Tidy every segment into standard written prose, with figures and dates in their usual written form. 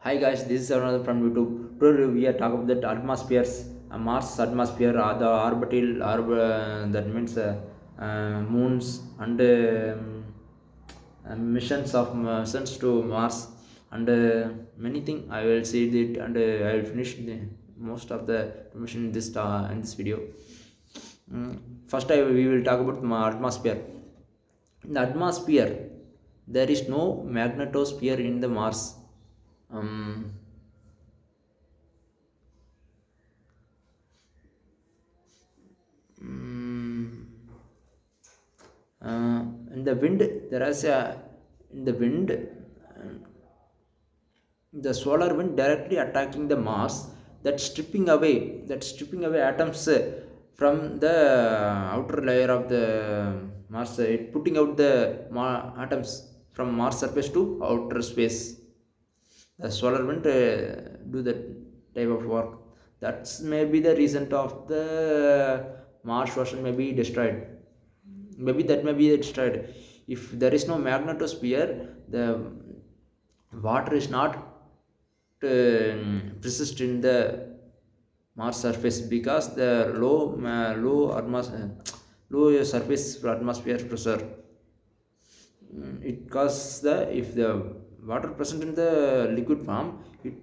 Hi guys, this is another from YouTube. Today we are talking about the atmospheres, Mars atmosphere, the that means moons and missions of missions to Mars and many things. I will see it and I will finish most of the information in this video. First, we will talk about my atmosphere. In the atmosphere, there is no magnetosphere in the Mars. Um, mm, in the wind, there is a in the wind, the solar wind directly attacking the Mars, that stripping away atoms from the outer layer of the Mars, it putting out the atoms from Mars surface to outer space. The solar wind do that type of work. That's maybe the reason of the Mars version may be destroyed. Maybe that may be destroyed. If there is no magnetosphere, the water is not persist in the Mars surface because the low surface atmosphere pressure. It causes the if the water present in the liquid form, it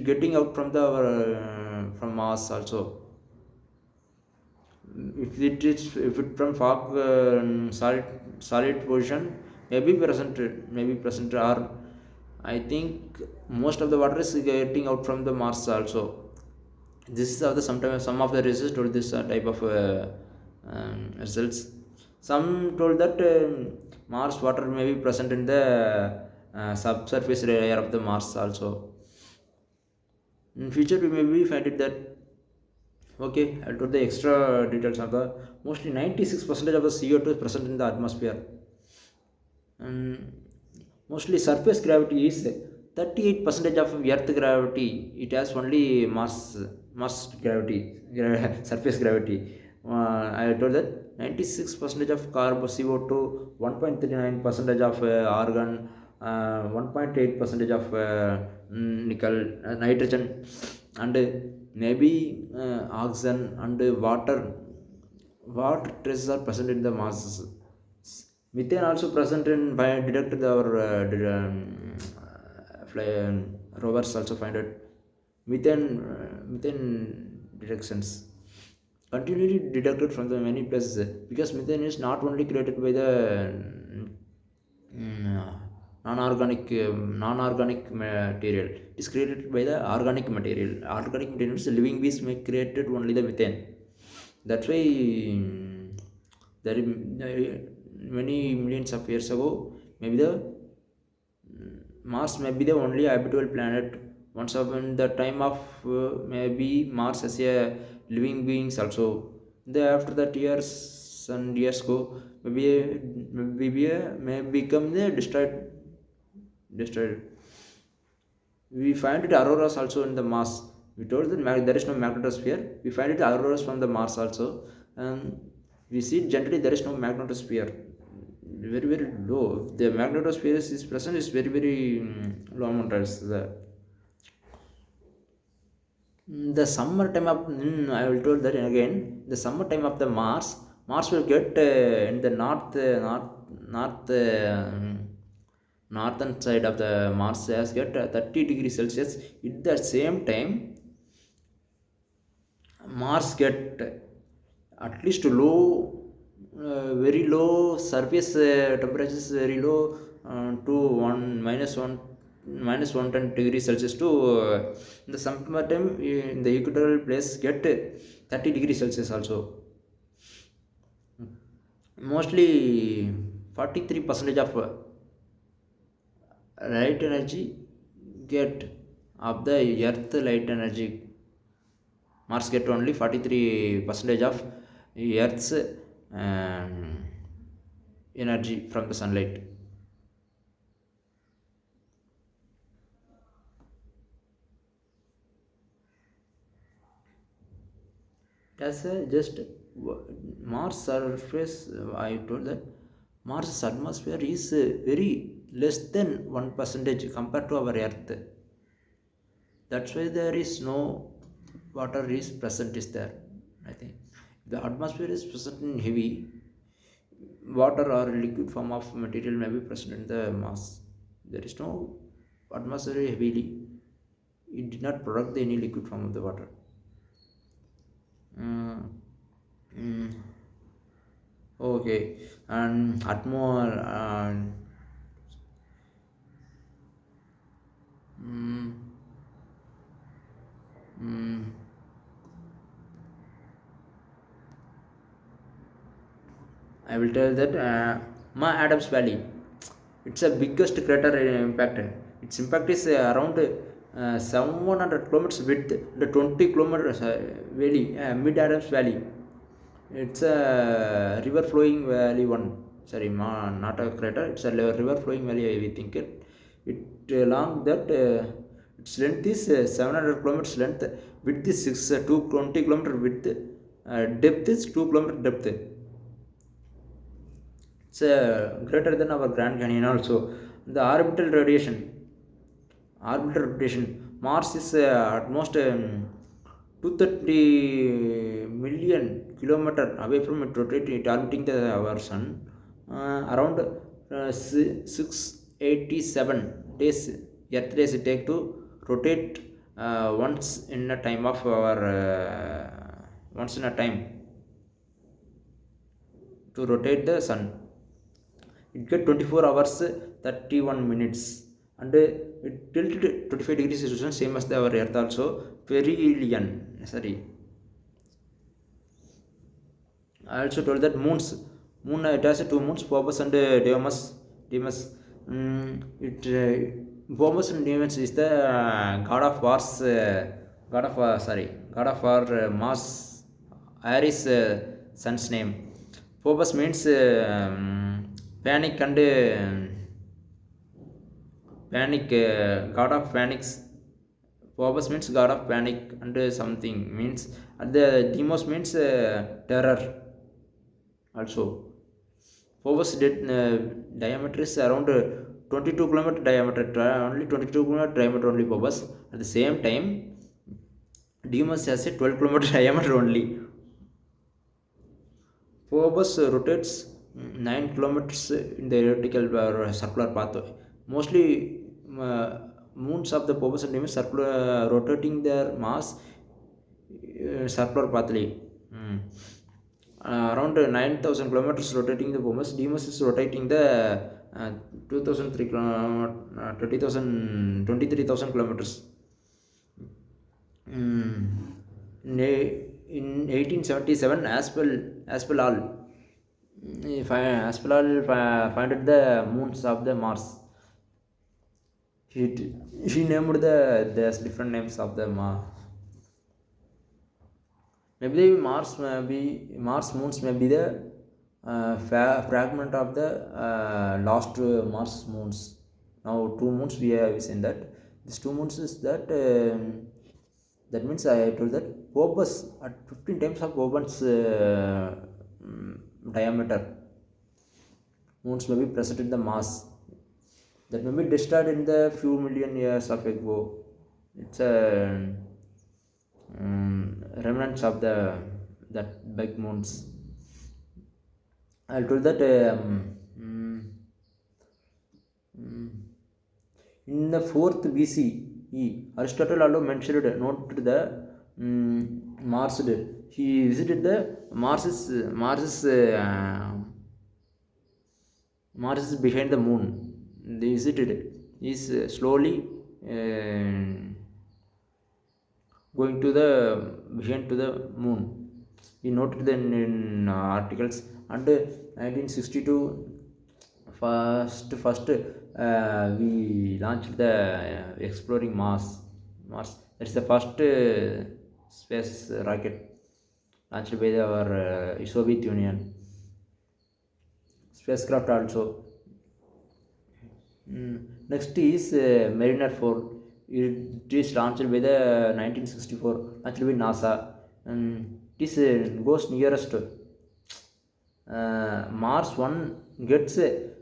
getting out from the from Mars also. If it from fog solid position, maybe present, or I think most of the water is getting out from the Mars also. This is how the sometimes some of the research told this type of results. Some told that Mars water may be present in the subsurface layer of the Mars also. In future we maybe find it that. Okay, I'll tell the extra details of the mostly 96% of the CO2 is present in the atmosphere. And mostly surface gravity is 38% of Earth gravity. It has only mass gravity, surface gravity. I told that 96% of carbon CO2, 1.39% of argon, 1.8% of nickel, nitrogen, and maybe oxygen and water. What traces are present in the Mars? Methane also present in by detected our rovers also find it. Methane detections continually detected from the many places, because methane is not only created by the non-organic material. It is created by the organic material. Organic material means living beings may created only the methane. That's why there many millions of years ago, maybe the Mars may be the only habitable planet. Once upon the time of maybe Mars as a living beings also. After that years and years go, may become the destroyed. We find it auroras also in the Mars. We told that there is no magnetosphere. We find it auroras from the Mars also, and we see generally there is no magnetosphere. Very low. The magnetosphere is present is very low amount as the summer time of I will told that again. The summer time of the Mars will get in the north northern side of the Mars has get 30 degrees Celsius. At the same time, Mars get at least very low surface temperatures, very low to -110 degrees Celsius to in the summer time in the equatorial place get 30 degrees Celsius also. Mostly 43% of light energy get of the earth light energy. Mars get only 43% of earth's um, energy from the sunlight. As a just Mars surface, I told that Mars atmosphere is very less than 1% compared to our earth. That's why there is no water is present is there. I think the atmosphere is present in heavy water or liquid form of material may be present in the mass. There is no atmosphere heavily. It did not product any liquid form of the water. Mm, mm, okay, and atmo and mm, mm, I will tell that Ma Adams Valley. It's the biggest crater impact. Its impact is around 700 kilometers width, the 20 kilometers valley, Mid Adams Valley. It's a river flowing valley one. Sorry, not a crater. It's a river flowing valley. I think it along that its length is 700 kilometers length. Width is 220 kilometer width. Depth is 2 kilometer depth. It's greater than our Grand Canyon also. The orbital rotation. Mars is almost 230 million kilometer away from it, rotating, orbiting our sun. Around 687 days, Earth days it take to rotate once in a time of our once in a time to rotate the sun. It get 24 hours 31 minutes and it tilted 25 degrees situation same as our earth also perihelion. Sorry, I also told that moon it has two moons, Phobos and Deimos. It Phobos and Deimos is the god of wars, god of war, Mars, Aries son's name. Phobos means panic and panic, god of panics. Phobos means god of panic and something means, and the Deimos means terror also. Phobos diameter is around 22 kilometer diameter, only 22 kilometer diameter only Phobos. At the same time, Deimos has a 12 kilometer diameter only. Phobos rotates 9 kilometers in the elliptical or circular path. Mostly, moons of the Phobos and Deimos circular rotating their mass circular pathly. Mm. Around 9,000 kilometers rotating the Phobos. Deimos is rotating the 2,003 20,000 23,000 kilometers. Mm. In 1877, Aspelal founded the moons of the Mars. She named the different names of the Mars. Maybe Mars moons may be the fragment of the last Mars moons. Now two moons we have seen that. These two moons is that. That means I told that Phobos at 15 times of Phobos diameter moons may be present in the Mars that may be destroyed in the few million years of ago. It's a remnants of the that big moons. I told that in the 4th BCE, Aristotle also mentioned noted the Mars. He visited the Mars is behind the moon. They visited. Is slowly going to the behind to the moon. He noted them in articles. And 1962, first we launched the exploring Mars. That's the first space rocket launched by our Soviet Union spacecraft also. Next is Mariner 4. It is launched by the 1964, launched by NASA. It is goes nearest. Mars 1 gets it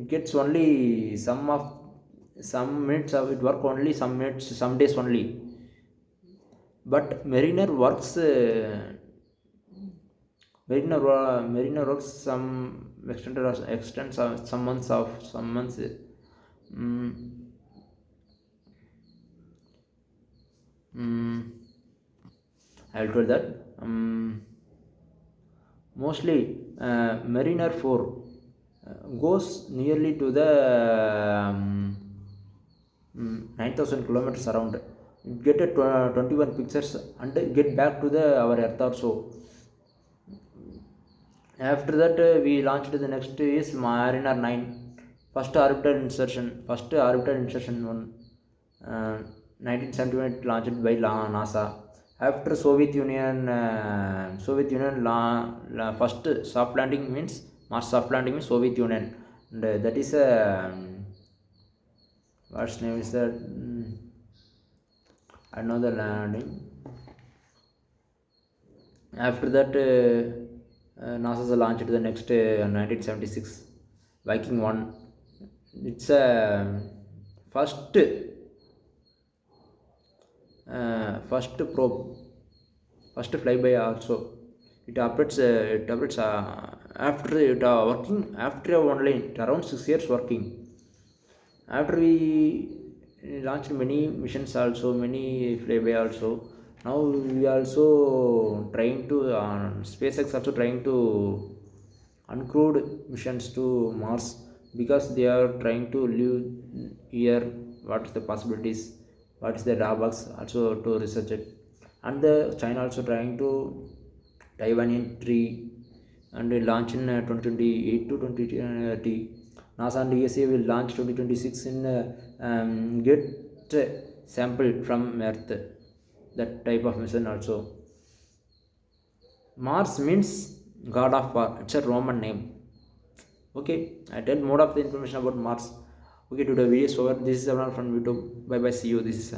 gets only some minutes of it work only, some minutes, some days only. But Mariner works some extent some months. Mm, mm, I'll tell that. Mostly Mariner 4 goes nearly to the 9,000 kilometers around. Get a 21 pictures and get back to the our Earth also. After that, we launched the next is Mariner 9. First orbital insertion one. 1971 launched by NASA. After Soviet Union first soft landing means Mars soft landing means Soviet Union, and that is a what's name is that? Another landing. After that, NASA launched the next 1976 Viking 1. It's a first probe, first flyby also. It operates after it working after only around 6 years working. After we launched many missions also, many flyby also. Now we also trying to SpaceX also trying to uncrewed missions to Mars, because they are trying to live here. What is the possibilities, what is the drawbacks also to research it. And the China also trying to Taiwan in 3 and will launch in 2028 to 2030. NASA and ESA will launch 2026 in get sample from Earth, that type of mission also. Mars means god of war, it's a Roman name. Okay, I tell more of the information about Mars. Okay, today video is over. This is everyone from YouTube. Bye bye, see you. This is